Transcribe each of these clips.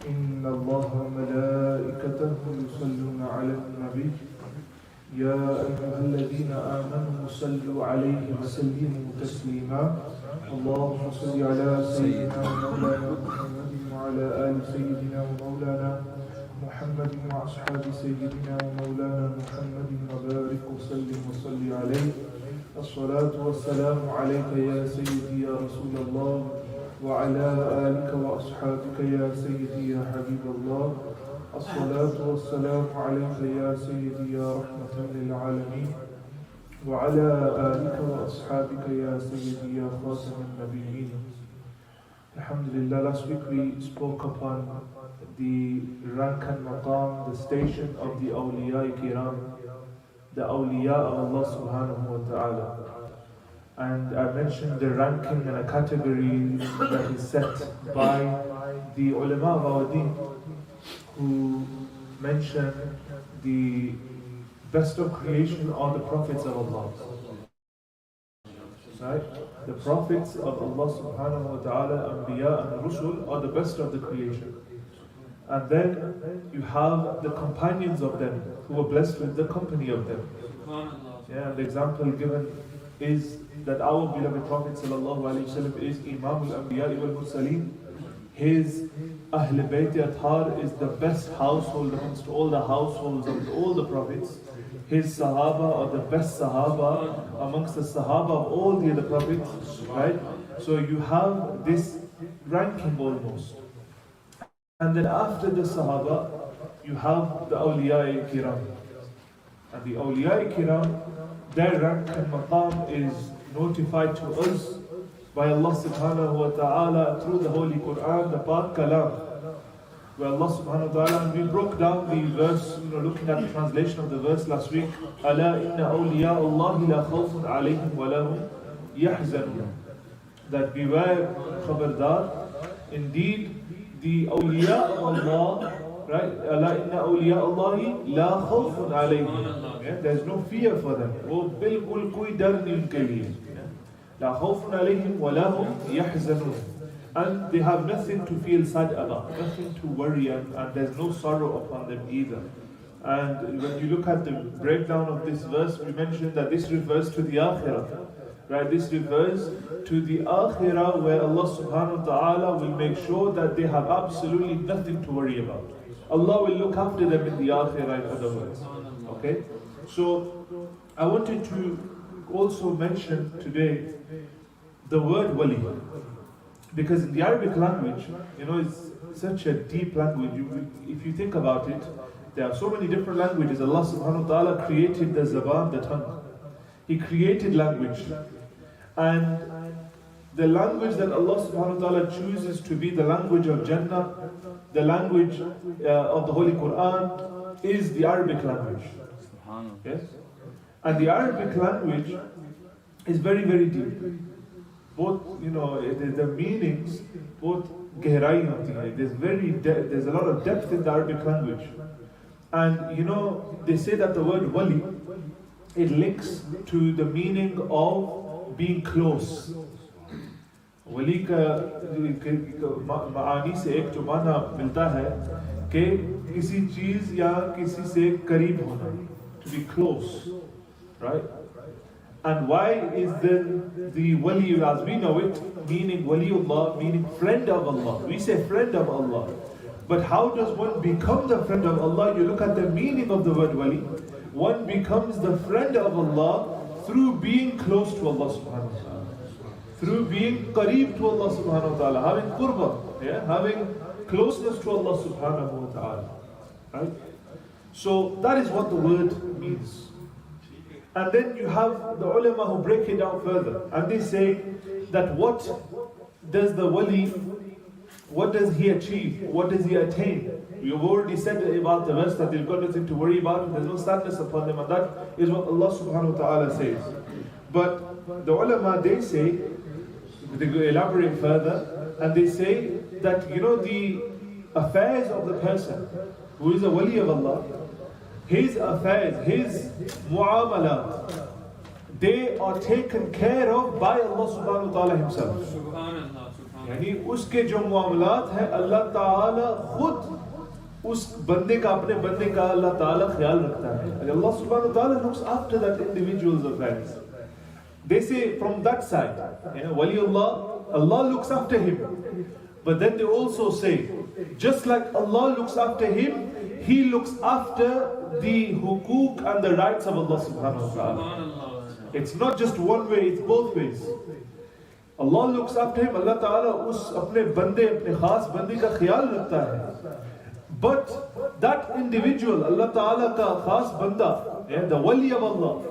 إن الله وملائكته يصلون على النبي يا أيها الذين آمنوا صلوا عليه وسلموا تسليما اللهم صل على سيدنا ومولانا محمد وعلى آل سيدنا ومولانا محمد وأصحاب سيدنا ومولانا محمد وبارك وسلم وصل عليه الصلاة والسلام عليك يا سيدي يا رسول الله وعلى آلك وأصحابك يا سيدي يا حبيب الله الصلاة والسلام عليك يا سيدي يا رحمة للعالمين وعلى آلك وأصحابك يا سيدي يا خاتم النبيين. Alhamdulillah, last week we spoke upon the rank and maqam, the station of the awliya kiram, the awliya of Allah subhanahu wa ta'ala. And I mentioned the ranking and a category that is set by the ulama of our deen, who mention the best of creation are the prophets of Allah. Right? The prophets of Allah subhanahu wa ta'ala, Anbiya and Rusul, are the best of the creation. And then you have the companions of them who are blessed with the company of them. Yeah, and the example given is that our beloved Prophet sallallahu alaihi wasallam is Imam al-Anbiya wal Mursaleen. His Ahl Bayt Athar is the best household amongst all the households of all the prophets. His Sahaba are the best Sahaba amongst the Sahaba of all the other prophets, right? So you have this ranking almost. And then after the Sahaba, you have the Awliya Kiram. And the Awliya Kiram, their rank and maqam is notified to us by Allah subhanahu wa ta'ala through the Holy Quran, the Pak Kalam, where Allah subhanahu wa ta'ala, and we broke down the verse, looking at the translation of the verse last week, أَلَا إِنَّ أَوْلِيَاءَ اللَّهِ لَا خَوْفٌ عَلَيْهِمْ وَلَا هُمْ يَحْزَنُونَ. That beware, khabardar, indeed the awliya of Allah, right? أَلَا إِنَّ أَوْلِيَاءَ اللَّهِ لَا خَوْفٌ عَلَيْهِمْ. Yeah? There's no fear for them. वो बिल्कुल कोई डर नहीं उनके लिए. لا خوف عليهم ولا هم يحزنون. And they have nothing to feel sad about, nothing to worry, and there's no sorrow upon them either. And when you look at the breakdown of this verse, we mentioned that this refers to the akhirah. Right? This refers to the akhirah where Allah subhanahu wa ta'ala will make sure that they have absolutely nothing to worry about. Allah will look after them in the akhirah, in other words. Okay? So I wanted to also mention today the word wali, because in the Arabic language, it's such a deep language. If you think about it, there are so many different languages. Allah subhanahu wa ta'ala created the zaban, the tongue. He created language. And the language that Allah subhanahu wa ta'ala chooses to be the language of Jannah, the language of the Holy Quran, is the Arabic language. Yes? And the Arabic language is very, very deep. Both, the meanings, both gehrai hoti hai. There's a lot of depth in the Arabic language. And they say that the word wali, it links to the meaning of being close. Wali ka maani se ek to maana milta hai कि किसी चीज या किसी से करीब होना, to be close, right? And why is then the wali, as we know it, meaning waliullah, meaning friend of Allah? We say friend of Allah. But how does one become the friend of Allah? You look at the meaning of the word wali. One becomes the friend of Allah through being close to Allah subhanahu wa ta'ala. Through being qareeb to Allah subhanahu wa ta'ala. Having qurbah, having closeness to Allah subhanahu wa ta'ala. Right? So that is what the word means. And then you have the ulama who break it down further. And they say that what does the wali, what does he achieve? What does he attain? We have already said about the verse that they've got nothing to worry about, there's no sadness upon them, and that is what Allah subhanahu wa ta'ala says. But the ulama, they say, they elaborate further, and they say that the affairs of the person who is a wali of Allah, his affairs, his mu'amalat, they are taken care of by Allah subhanahu wa ta'ala himself. यानी उसके जो मामलात हैं अल्लाह ताला खुद उस बंदे का, अपने बंदे का अल्लाह ताला ख्याल रखता है. Allah subhanahu wa ta'ala looks after that individual's affairs. They say from that side, Waliullah, Allah looks after him. But then they also say, just like Allah looks after him, He looks after the hukuk and the rights of Allah subhanahu wa ta'ala. It's not just one way, it's both ways. Allah looks after him, Allah ta'ala us apne bande, apne khas bande ka khayal rakhta hai. But that individual, Allah ta'ala ka khas banda, the wali of Allah,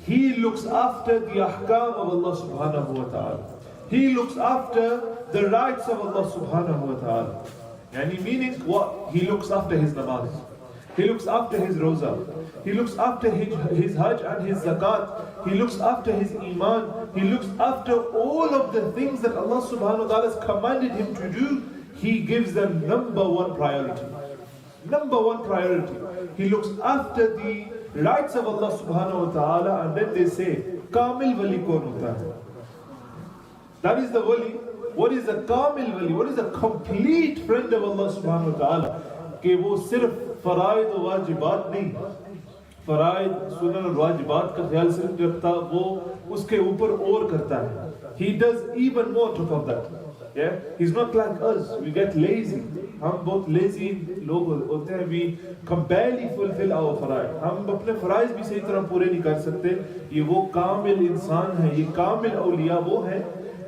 he looks after the ahkam of Allah subhanahu wa ta'ala. He looks after the rights of Allah subhanahu wa ta'ala. Yani meaning what? He looks after his namaz. He looks after his roza. He looks after his hajj and his zakat. He looks after his iman. He looks after all of the things that Allah subhanahu wa ta'ala has commanded him to do. He gives them number one priority. Number one priority. He looks after the rights of Allah subhanahu wa ta'ala, and then they say, Kamil wali kaun hota hai? That is the wali. What is a kamil wali? What is a complete friend of Allah subhanahu wa ta'ala? Ke wo sirf faraid wa wajibat nahi. Faraid, sunan और वाजिबात का ख्याल सिर्फ रखता, वो उसके ऊपर और करता है. He does even more top of that. Yeah, he's not like us. We get lazy. हम बहुत lazy लोग होते हैं. We can barely fulfill our faraid. हम अपने फराइज भी सही तरह पूरे नहीं कर सकते. ये वो कामिल इंसान है. ये कामिल औलिया वो है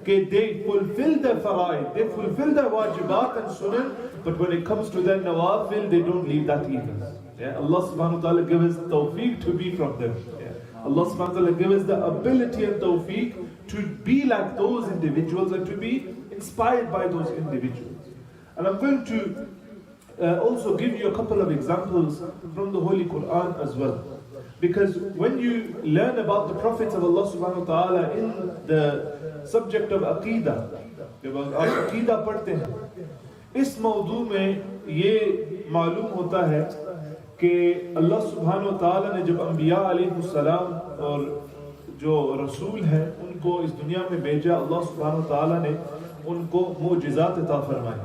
कि they fulfill the faraid, they fulfill the wajibat and sunan, but when it comes to their nawafil, they don't leave that either. Yeah, Allah subhanahu wa ta'ala gives us tawfiq to be from them. Yeah. Allah subhanahu wa ta'ala gives us the ability and tawfiq to be like those individuals and to be inspired by those individuals. And I'm going to also give you a couple of examples from the Holy Quran as well. Because when you learn about the prophets of Allah subhanahu wa ta'ala in the subject of Aqidah, जब आप Aqidah पढ़ते हैं, इस मौजू में ये मालूम होता है कि अल्लाह सुब्हानहु व तआला ने जब अंबिया अलैहिस्सलाम और जो रसूल हैं उनको इस दुनिया में भेजा, अल्लाह सुब्हानहु व तआला ने उनको मोजिज़ात अता फरमाए.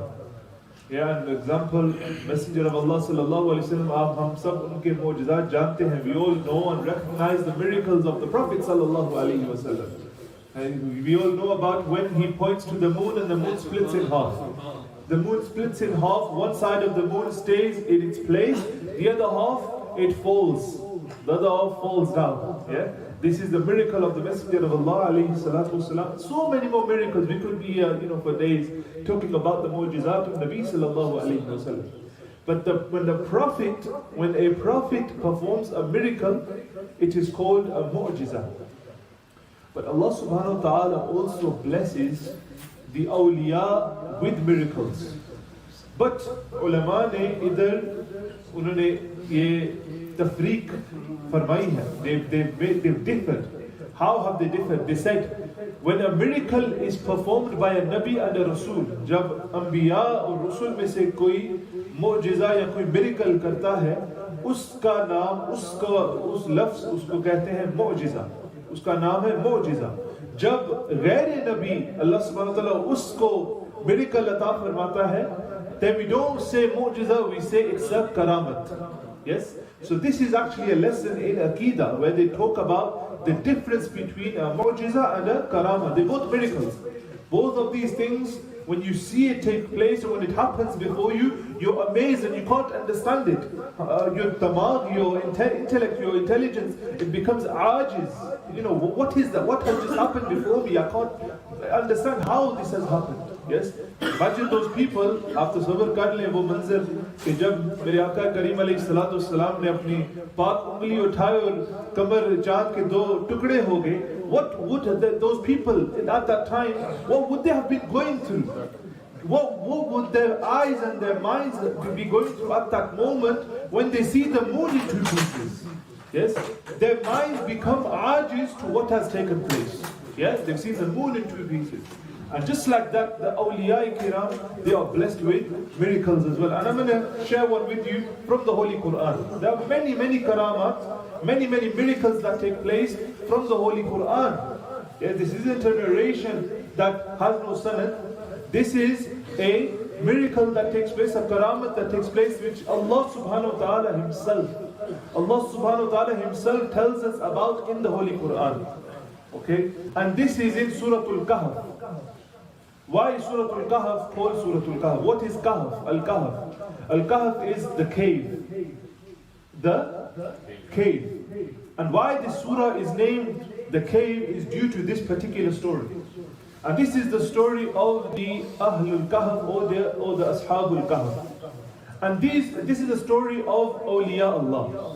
Yeah, an example, Messenger of Allah sallallahu alaihi wasallam, आप हम सब उनके मोजिज़ात जानते हैं. We all know and recognize the miracles of the Prophet sallallahu alaihi wasallam. And we all know about when he points to the moon and the moon splits in half. The moon splits in half, one side of the moon stays in its place, the other half it falls. The other half falls down. Yeah? This is the miracle of the Messenger of Allah alayhi salatu wasalam. So many more miracles. We could be here, for days talking about the mu'jizat of Nabi sallallahu alayhi wasallam. But when a prophet performs a miracle, it is called a mu'jizah. But Allah subhanahu wa ta'ala also blesses the awliya with miracles. But ulama ne idhar unhone ye tafriq farmai hai. They've differed. How have they differed? They said, when a miracle is performed by a Nabi and a Rasul, jab Anbiya or Rasul mein se koi mu'jiza ya koi miracle karta hai, uska naam, us lafz usko kehte hain mu'jiza. उसका नाम है मौजिज़ा. जब गैर नबी अल्लाह सुब्हानहु व तआला उसको miracle अता फरमाता है, then we don't say मौजिज़ा, we say it's a करामत. Yes, so this is actually a lesson in Aqidah where they talk about the difference between a maujiza and a karama. They're both miracles. Both of these things, when you see it take place or when it happens before you, you're amazed and you can't understand it. Your tamag, your intellect, your intelligence, it becomes ajiz. What is that? What has just happened before me? I can't understand how this has happened. Yes? Imagine those people, after sabr kar le wo manzar, कि जब मेरे आका करीम अलैहिस्सलाम ने अपनी पाक उंगली उठाई और कमर चांद के दो टुकड़े हो गए, what would those people at that time, what would they have been going through? What would their eyes and their minds be going through at that moment when they see the moon in two pieces? Yes, their minds become ajiz to what has taken place. Yes, they've seen the moon in two pieces. And just like that, the awliya kiram, they are blessed with miracles as well. And I'm going to share one with you from the Holy Quran. There are many, many karamat, many, many miracles that take place from the Holy Quran. Yeah, this isn't a narration that has no sanad. This is a miracle that takes place, a karamat that takes place, which Allah subhanahu wa ta'ala himself tells us about in the Holy Quran. Okay? And this is in Surah Al-Kahf. Why is Surah Al-Kahf called Surah Al-Kahf? What is Kahf? Al-Kahf. Al-Kahf is the cave. The cave. And why this surah is named the cave is due to this particular story. And this is the story of the Ahlul Kahf or the Ashabul Kahf. And this is a story of awliya Allah.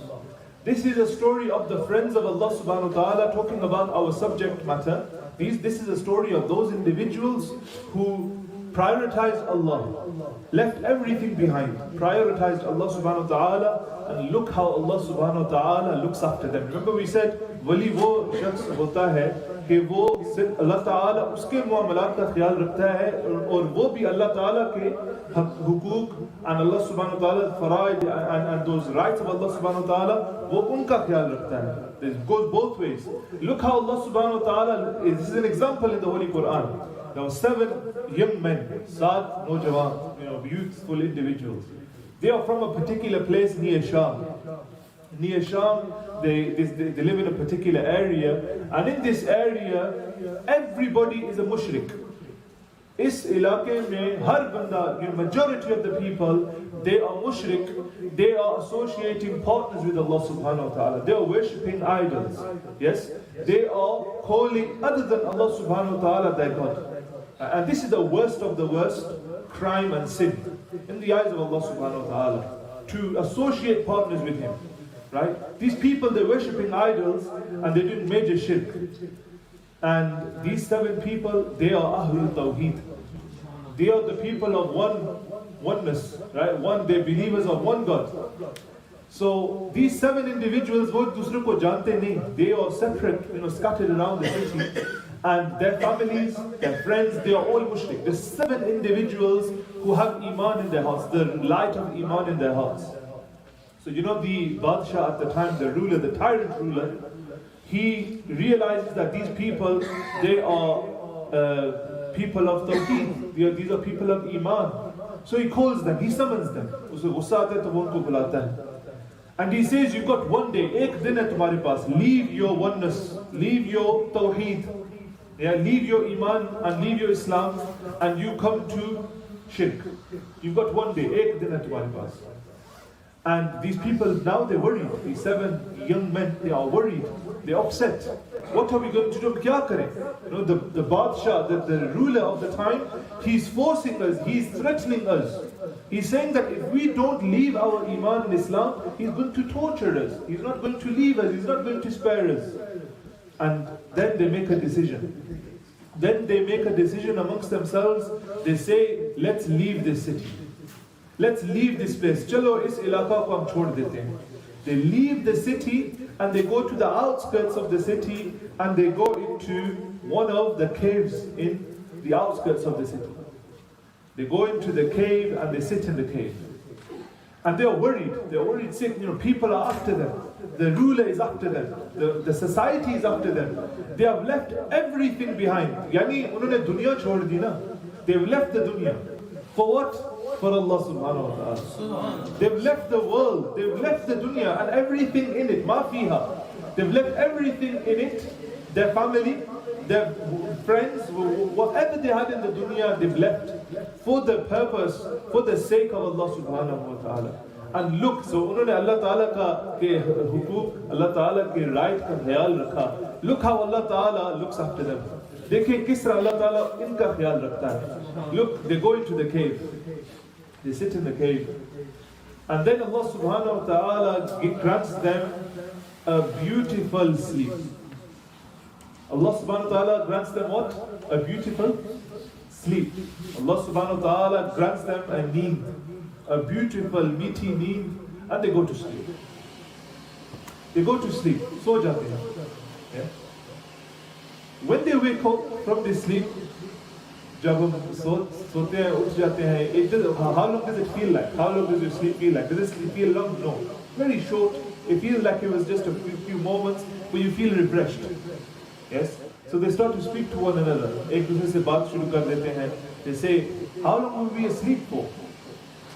This is a story of the friends of Allah subhanahu wa ta'ala, talking about our subject matter. This is a story of those individuals who prioritized Allah, left everything behind, prioritized Allah subhanahu wa ta'ala, and look how Allah subhanahu wa ta'ala looks after them. Remember we said, wali wo shakhs hota hai कि वो सिर्फ अल्लाह ताला उसके मुआमलात का ख्याल रखता है और वो भी अल्लाह ताला के हुकूक and Allah subhanahu wa ta'ala faraid and those rights of Allah subhanahu wa ta'ala वो उनका ख्याल रखता है. It goes both ways. Look how Allah subhanahu wa ta'ala, this is an example in the Holy Quran. There were 7 young men, 7 nojawan, youthful individuals. They are from a particular place near Sham. Near Sham, they live in a particular area, and in this area, everybody is a mushrik. Is ilaqe mein har banda, majority of the people, they are mushrik, they are associating partners with Allah subhanahu wa ta'ala. They are worshipping idols. Yes? They are calling other than Allah subhanahu wa ta'ala their God. And this is the worst of the worst crime and sin in the eyes of Allah subhanahu wa ta'ala, to associate partners with Him. Right? These people, they're worshipping idols and they're doing major shirk. And these 7 people, they are Ahlul Tawheed. They are the people of oneness, right? They're believers of one God. So these 7 individuals, they are separate, scattered around the city. And their families, their friends, they are all mushrik. There's 7 individuals who have Iman in their hearts, the light of Iman in their hearts. So the Badshah at the time, the ruler, the tyrant ruler, he realizes that these people, they are people of Tawheed. These are people of Iman. So he calls them, he summons them. And he says, you've got one day, ek din hai tumhare paas. Leave your oneness, leave your Tawheed, leave your Iman and leave your Islam, and you come to shirk. You've got one day, ek din hai tumhare paas. And these people now, they're worried. These 7 young men, they are worried. They're upset. What are we going to do? Kya kare? The Badshah, the ruler of the time, he's forcing us, he's threatening us. He's saying that if we don't leave our Iman in Islam, he's going to torture us. He's not going to leave us. He's not going to spare us. And then they make a decision. Then they make a decision amongst themselves. They say, let's leave this city. Let's leave this place. Chalo is ilaka ko hum chhod dete hain. They leave the city and they go to the outskirts of the city and they go into one of the caves in the outskirts of the city. They go into the cave and they sit in the cave. And they are worried. They are worried sick. People are after them. The ruler is after them. The society is after them. They have left everything behind. Yani unhone dunya chhod di na. They've left the dunya. For what? For Allah subhanahu wa ta'ala. They've left the world, they've left the dunya and everything in it, ma fiha. They've left everything in it, their family, their friends, whatever they had in the dunya, they've left for the purpose, for the sake of Allah subhanahu wa ta'ala. And look, so unhone Allah ta'ala ka ke hukuk, Allah ta'ala ke right ka khayal rakha. Look how Allah ta'ala looks after them. Dekhe kis tarah Allah ta'ala inka khayal rakhta hai. Look, they go into the cave. They sit in the cave. And then Allah subhanahu wa ta'ala grants them a beautiful sleep. Allah subhanahu wa ta'ala grants them what? A beautiful sleep. Allah subhanahu wa ta'ala grants them a need. A beautiful, meaty need. And they go to sleep. They go to sleep. So jate hain. Yeah? When they wake up from this sleep, जब हम सोते हैं उठ जाते हैं, how long does it feel like? How long does your sleep feel like? Does it sleep feel long? No. Very short. It feels like it was just a few moments, but you feel refreshed. Yes? So they start to speak to one another. एक दूसरे से बात शुरू कर देते हैं. They say, how long will we asleep for?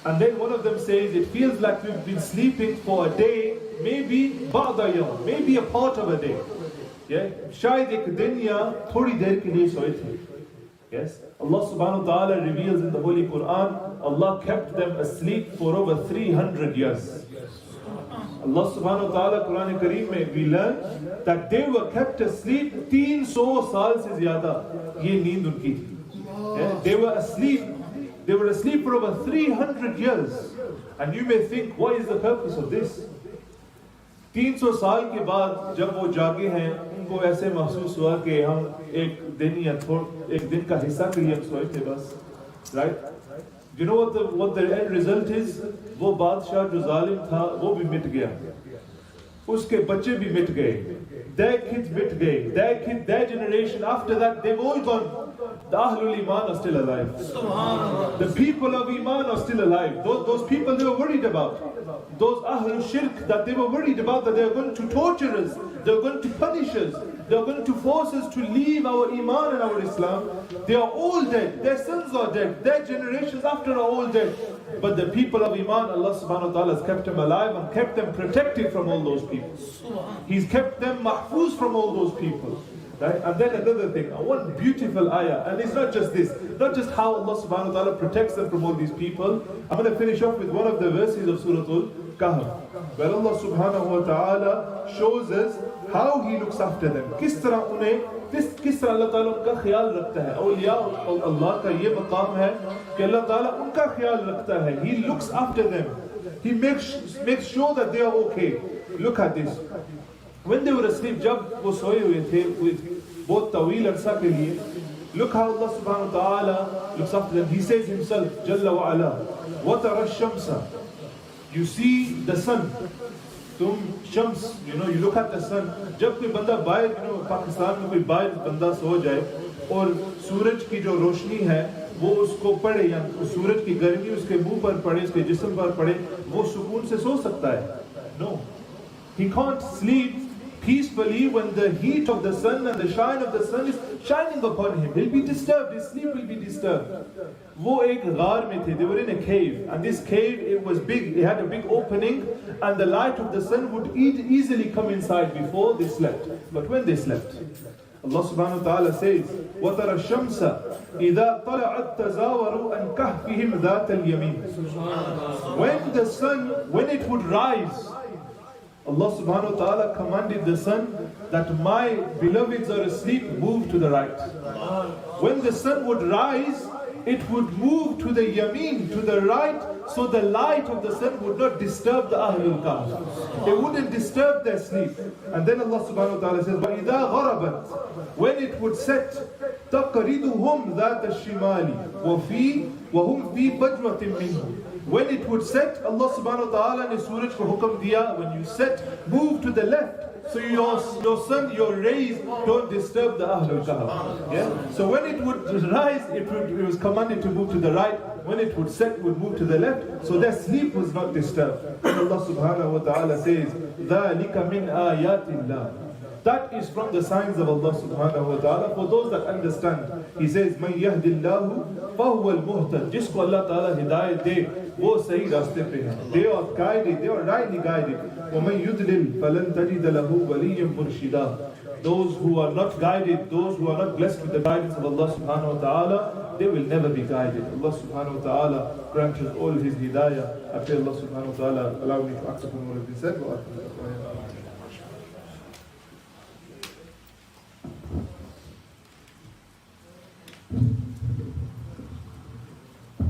And then one of them says, it feels like we've been sleeping for a day, maybe ba'da yawm, maybe a part of a day. Yeah? Shayad ek din ya thodi der ke liye soye the. Yes? Allah subhanahu wa ta'ala reveals in the Holy Quran, Allah kept them asleep for over 300 years. Allah subhanahu wa ta'ala Quran Kareem mein we learn that they were kept asleep 300 saal se zyada ye neend unki thi. Yeah? They were asleep for over 300 years. And you may think, what is the purpose of this? 300 साल के बाद जब वो जागे हैं, उनको ऐसे महसूस हुआ कि हम एक दिन या एक दिन का हिस्सा के लिए हम सोए थे बस, right? You know what the end result is? वो बादशाह जो जालिम था, वो भी मिट गया. उसके बच्चे भी मिट गए. Their kids मिट गए. Their generation after that, they've all gone. The Ahlul Iman are still alive. The people of Iman are still alive. Those people they were worried about. Those Ahlul Shirk that they were worried about, that they are going to torture us, they are going to punish us, they are going to force us to leave our Iman and our Islam. They are all dead. Their sons are dead. Their generations after are all dead. But the people of Iman, Allah subhanahu wa ta'ala has kept them alive and kept them protected from all those people. He's kept them mahfuz from all those people. Right? And then another thing, one beautiful ayah, and it's not just this, not just how Allah subhanahu wa ta'ala protects them from all these people. I'm going to finish off with one of the verses of Surah Al-Kahf, where Allah subhanahu wa ta'ala shows us how He looks after them. किस तरह Allah ta'ala उनका ख्याल रखता है. औलिया Allah का ये मकाम है कि Allah ta'ala उनका ख्याल रखता है. He looks after them. He makes sure that they are okay. Look at this. When they were asleep, जब वो सोए हुए थे बहुत तवील अरसा के लिए, look how Allah subhanahu wa ta'ala looks after them. He says Himself, Jalla wa ala, وَتَرَى الشَّمْسَ. You see the sun. तुम Shams, you look at the sun. जब कोई बंदा बाहर, पाकिस्तान में कोई बाहर बंदा सो जाए और सूरज की जो रोशनी है वो उसको पड़े या सूरज की गर्मी उसके मुंह पर पड़े, उसके जिस्म पर पड़े, वो सुकून से सो सकता है? No. He can't sleep peacefully when the heat of the sun and the shine of the sun is shining upon him. He'll be disturbed, his sleep will be disturbed. वो एक गार में थे, they were in a cave, and this cave, it was big, it had a big opening, and the light of the sun would easily come inside before they slept. But when they slept, Allah subhanahu wa ta'ala says, وَتَرَى الشَّمْسَ إِذَا طَلَعَتْ تَزَاوَرُوا عَنْ كَهْفِهِمْ ذَاتَ الْيَمِينِ. When the sun, when it would rise, Allah subhanahu wa ta'ala commanded the sun that my beloveds are asleep, move to the right. When the sun would rise, it would move to the yameen, to the right, so the light of the sun would not disturb the Ahlul Kahf. It wouldn't disturb their sleep. And then Allah subhanahu wa ta'ala says, وَإِذَا غَرَبَتْ. When it would set, تَقْرِدُهُمْ ذَاتَ الشِّمَالِ وَهُمْ فِي بَجْوَةٍ مِّنْهُ. When it would set, Allah subhanahu wa ta'ala in Surah for hukum diya, when you set, move to the left. So your sun, your rays don't disturb the Ahlul Kahf. Yeah? So when it would rise, it was commanded to move to the right. When it would set, it would move to the left. So their sleep was not disturbed. And Allah subhanahu wa ta'ala says, ذَلِكَ مِنْ آيَاتِ اللَّهِ. That is from the signs of Allah subhanahu wa ta'ala. For those that understand, He says, مَنْ يَهْدِ اللَّهُ فَهُوَ الْمُهْتَدِ. जिसको Allah ta'ala hidayat दे, वो सही रास्ते पे हैं. They are guided, they are rightly guided. وَمَنْ يُضْلِلْ فَلَنْ تَجِدَ لَهُ وَلِيًّا مُرْشِدًا. Those who are not guided, those who are not blessed with the guidance of Allah subhanahu wa ta'ala, they will never be guided. Allah subhanahu wa ta'ala grants us all His hidayah. I pray Allah subhanahu wa ta'ala allow me to accept what has been said.